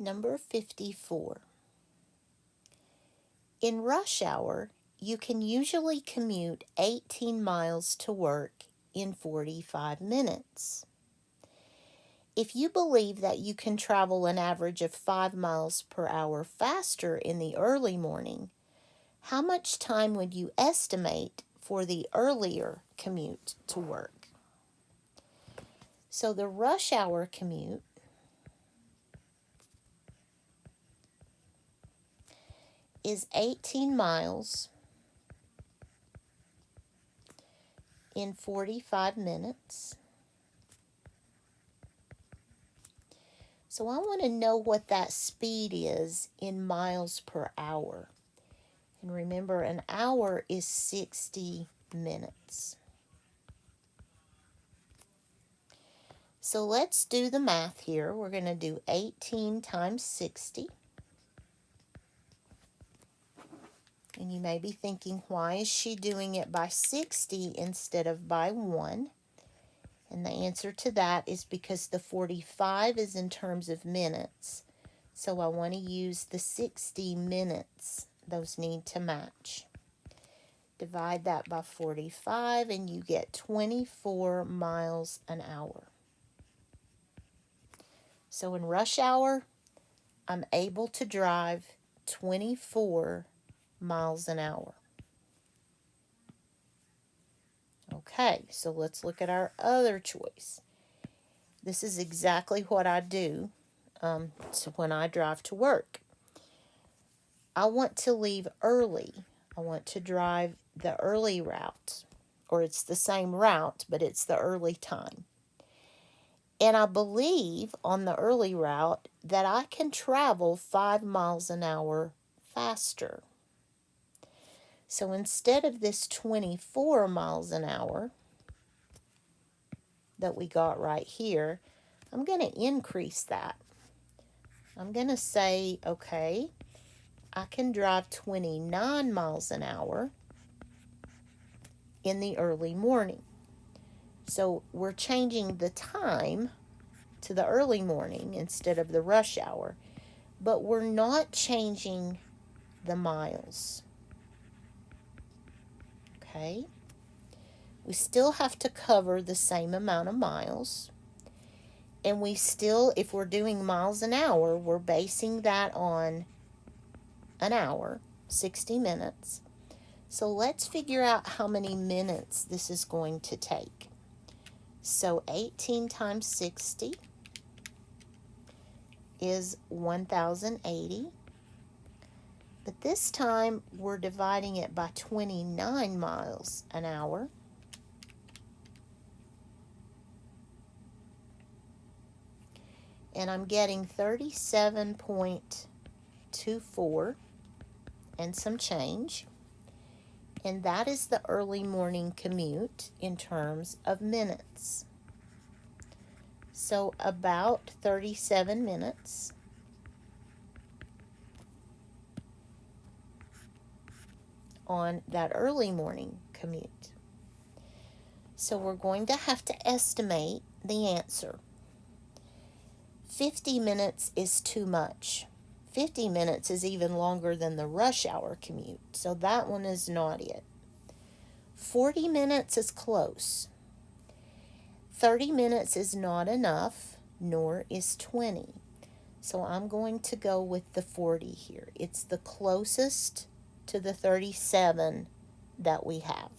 Number 54. In rush hour, you can usually commute 18 miles to work in 45 minutes. If you believe that you can travel an average of 5 miles per hour faster in the early morning, how much time would you estimate for the earlier commute to work? So the rush hour commute is 18 miles in 45 minutes. So I want to know what that speed is in miles per hour. And remember, an hour is 60 minutes. So let's do the math here. We're going to do 18 times 60. And you may be thinking, why is she doing it by 60 instead of by 1? And the answer to that is because the 45 is in terms of minutes. So I want to use the 60 minutes. Those need to match. Divide that by 45 and you get 24 miles an hour. So in rush hour, I'm able to drive 24 miles an hour. Okay, so let's look at our other choice. This is exactly what I do so when I drive to work. I want to leave early. I want to drive the early route, or it's the same route, but it's the early time. And I believe on the early route that I can travel 5 miles an hour faster. So instead of this 24 miles an hour that we got right here, I'm going to increase that. I'm going to say, okay, I can drive 29 miles an hour in the early morning. So we're changing the time to the early morning instead of the rush hour, but we're not changing the miles. Okay? We still have to cover the same amount of miles. And we still, if we're doing miles an hour, we're basing that on an hour, 60 minutes. So let's figure out how many minutes this is going to take. So 18 times 60 is 1,080. But this time we're dividing it by 29 miles an hour. And I'm getting 37.24 and some change. And that is the early morning commute in terms of minutes. So about 37 minutes. On that early morning commute. So we're going to have to estimate the answer. 50 minutes is too much. 50 minutes is even longer than the rush hour commute, so that one is not it. 40 minutes is close. 30 minutes is not enough, nor is 20. So I'm going to go with the 40 here. It's the closest to the 37 that we have.